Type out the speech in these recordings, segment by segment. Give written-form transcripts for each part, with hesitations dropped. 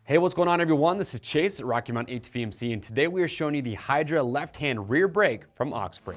Hey, what's going on everyone? This is Chase at Rocky Mountain ATV MC, and today we are showing you the Hydra left-hand rear brake from Ox-Brake.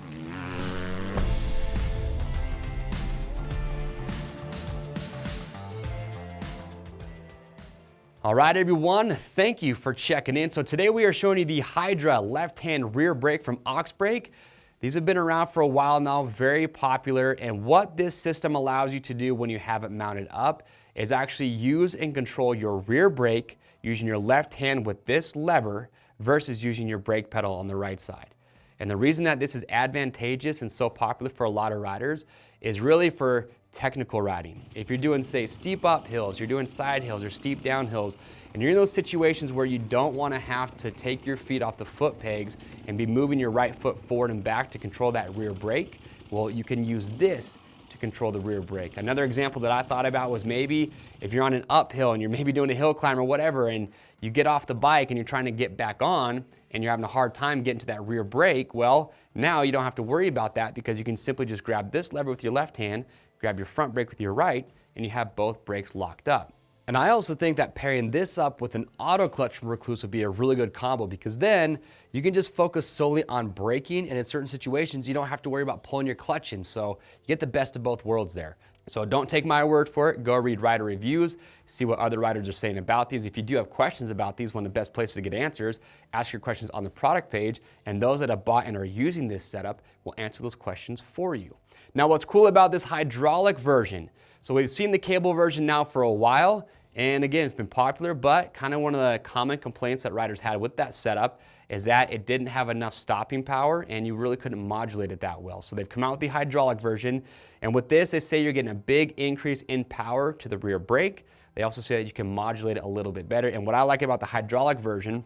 All right, everyone, thank you for checking in. So today we are showing you the Hydra left-hand rear brake from Ox-Brake. These have been around for a while now, very popular, and what this system allows you to do when you have it mounted up is actually use and control your rear brake using your left hand with this lever versus using your brake pedal on the right side. And the reason that this is advantageous and so popular for a lot of riders is really for technical riding. If you're doing, say, steep up hills, you're doing side hills or steep down hills, and you're in those situations where you don't want to have to take your feet off the foot pegs and be moving your right foot forward and back to control that rear brake, well, you can use this to control the rear brake. Another example that I thought about was maybe if you're on an uphill and you're maybe doing a hill climb or whatever, and you get off the bike and you're trying to get back on and you're having a hard time getting to that rear brake, well, now you don't have to worry about that because you can simply just grab this lever with your left hand, grab your front brake with your right, and you have both brakes locked up. And I also think that pairing this up with an auto clutch from Recluse would be a really good combo, because then you can just focus solely on braking, and in certain situations you don't have to worry about pulling your clutch in, so you get the best of both worlds there. So don't take my word for it, go read rider reviews, see what other riders are saying about these. If you do have questions about these, one of the best places to get answers, ask your questions on the product page, and those that have bought and are using this setup will answer those questions for you. Now, what's cool about this hydraulic version, so we've seen the cable version now for a while, and again, it's been popular, but kind of one of the common complaints that riders had with that setup is that it didn't have enough stopping power and you really couldn't modulate it that well. So they've come out with the hydraulic version, and with this, they say you're getting a big increase in power to the rear brake. They also say that you can modulate it a little bit better, and what I like about the hydraulic version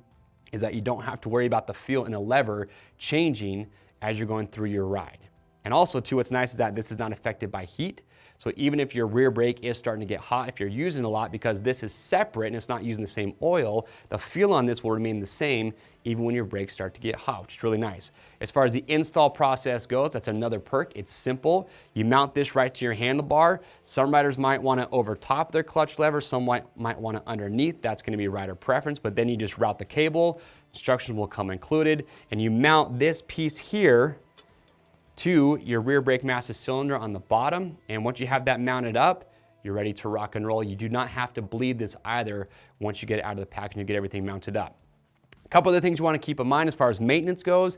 is that you don't have to worry about the feel in the lever changing as you're going through your ride. And also too, what's nice is that this is not affected by heat. So even if your rear brake is starting to get hot, if you're using a lot, because this is separate and it's not using the same oil, the feel on this will remain the same even when your brakes start to get hot, which is really nice. As far as the install process goes, that's another perk. It's simple. You mount this right to your handlebar. Some riders might want to over top their clutch lever. Some might want to underneath. That's going to be rider preference, but then you just route the cable. Instructions will come included, and you mount this piece here to your rear brake master cylinder on the bottom, and once you have that mounted up, you're ready to rock and roll. You do not have to bleed this either once you get it out of the pack and you get everything mounted up. A couple other things you want to keep in mind as far as maintenance goes.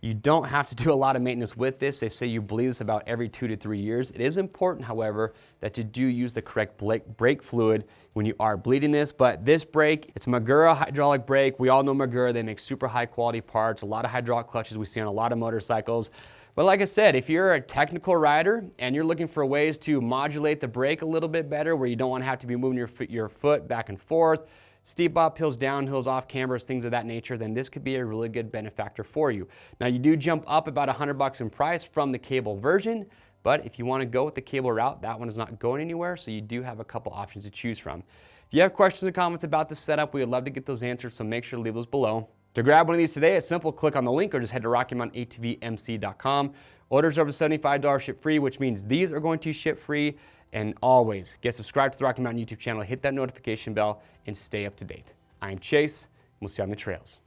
You don't have to do a lot of maintenance with this. They say you bleed this about every 2 to 3 years. It is important, however, that you do use the correct brake fluid when you are bleeding this. But this brake, it's Magura hydraulic brake. We all know Magura. They make super high quality parts, a lot of hydraulic clutches we see on a lot of motorcycles. But like I said, if you're a technical rider and you're looking for ways to modulate the brake a little bit better, where you don't want to have to be moving your foot back and forth, steep uphills, downhills, off cambers, things of that nature, then this could be a really good benefactor for you. Now, you do jump up about $100 in price from the cable version, but if you want to go with the cable route, that one is not going anywhere, so you do have a couple options to choose from. If you have questions or comments about this setup, we would love to get those answered, so make sure to leave those below. To grab one of these today, it's simple. Click on the link or just head to RockyMountainATVMC.com. Orders over $75 ship free, which means these are going to ship free. And always get subscribed to the Rocky Mountain YouTube channel, hit that notification bell, and stay up to date. I'm Chase, and we'll see you on the trails.